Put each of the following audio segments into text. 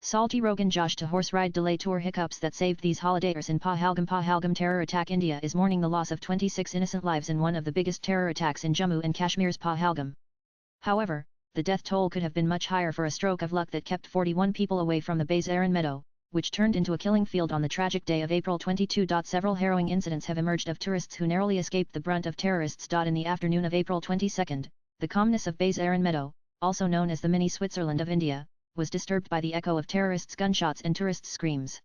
Salty Rogan Josh to horse ride delay tour hiccups that saved these holidayers in Pahalgam. Pahalgam terror attack. India is mourning the loss of 26 innocent lives in one of the biggest terror attacks in Jammu and Kashmir's Pahalgam. However, the death toll could have been much higher for a stroke of luck that kept 41 people away from the Base Aran meadow, which turned into a killing field on the tragic day of April 22. Several harrowing incidents have emerged of tourists who narrowly escaped the brunt of terrorists. In the afternoon of April 22, the calmness of Base Aran meadow, also known as the mini Switzerland of India, was disturbed by the echo of terrorists' gunshots and tourists' screams.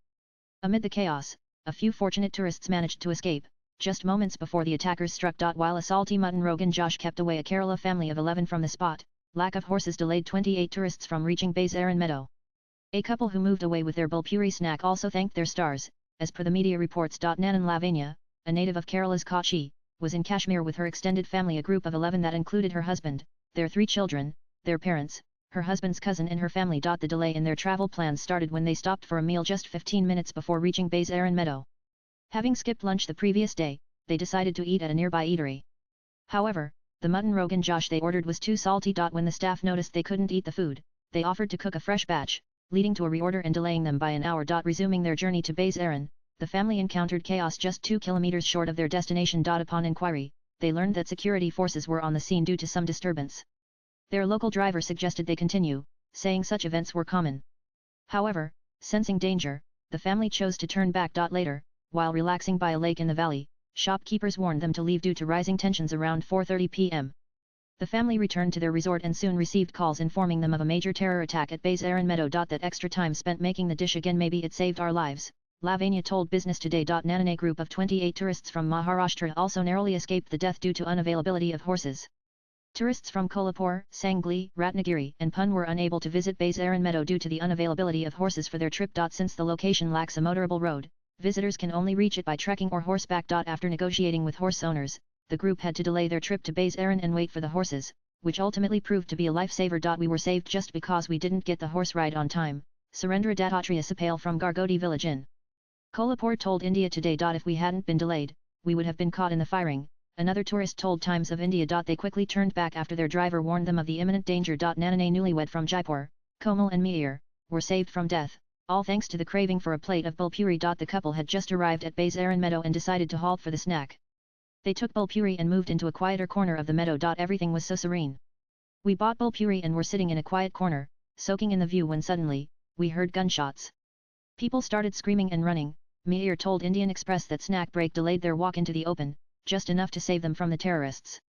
Amid the chaos, a few fortunate tourists managed to escape, just moments before the attackers struck. While a salty mutton Rogan Josh kept away a Kerala family of 11 from the spot, lack of horses delayed 28 tourists from reaching Base Aran meadow. A couple who moved away with their bulpuri snack also thanked their stars, as per the media reports. Nanan Lavanya, a native of Kerala's Kochi, was in Kashmir with her extended family, a group of 11 that included her husband, their 3 children, their parents, her husband's cousin and her family. The delay in their travel plans started when they stopped for a meal just 15 minutes before reaching Base Aran meadow. Having skipped lunch the previous day, they decided to eat at a nearby eatery. However, the mutton Rogan Josh they ordered was too salty. When the staff noticed they couldn't eat the food, they offered to cook a fresh batch, leading to a reorder and delaying them by an hour. Resuming their journey to Base Aran, the family encountered chaos just 2 kilometers short of their destination. Upon inquiry, they learned that security forces were on the scene due to some disturbance. Their local driver suggested they continue, saying such events were common. However, sensing danger, the family chose to turn back. Later, while relaxing by a lake in the valley, shopkeepers warned them to leave due to rising tensions around 4:30 p.m. The family returned to their resort and soon received calls informing them of a major terror attack at Base Aran meadow. That extra time spent making the dish again, maybe it saved our lives, Lavanya told Business Today. Nanan, a group of 28 tourists from Maharashtra also narrowly escaped the death due to unavailability of horses. Tourists from Kolhapur, Sangli, Ratnagiri and Pune were unable to visit Base Aran meadow due to the unavailability of horses for their trip. Since the location lacks a motorable road, visitors can only reach it by trekking or horseback. After negotiating with horse owners, the group had to delay their trip to Base Aran and wait for the horses, which ultimately proved to be a lifesaver. We were saved just because we didn't get the horse ride on time, Surendra Dattatreya Sapale from Gargodi village in Kolhapur told India Today. If we hadn't been delayed, we would have been caught in the firing, another tourist told Times of India. They quickly turned back after their driver warned them of the imminent danger. Nanan, a newlywed from Jaipur, Komal and Meir, were saved from death, all thanks to the craving for a plate of bulpuri. The couple had just arrived at Base Aran meadow and decided to halt for the snack. They took bulpuri and moved into a quieter corner of the meadow. Everything was so serene. We bought bulpuri and were sitting in a quiet corner, soaking in the view, when suddenly, we heard gunshots. People started screaming and running. Meir told Indian Express that snack break delayed their walk into the open, just enough to save them from the terrorists.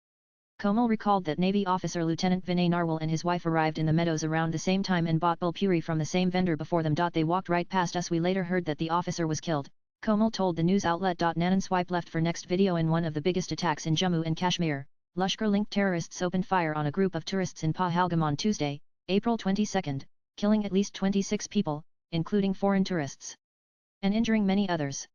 Komal recalled that Navy officer Lieutenant Vinay Narwal and his wife arrived in the meadows around the same time and bought bulpuri from the same vendor before them. They walked right past us. We later heard that the officer was killed, Komal told the news outlet. Nanan swipe left for next video. In one of the biggest attacks in Jammu and Kashmir, Lashkar-linked terrorists opened fire on a group of tourists in Pahalgam on Tuesday, April 22, killing at least 26 people, including foreign tourists, and injuring many others.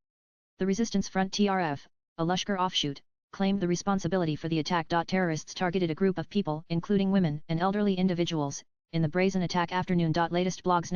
The Resistance Front TRF, a Lashkar offshoot, claimed the responsibility for the attack. Terrorists targeted a group of people, including women and elderly individuals, in the brazen attack. Afternoon. Latest blogs.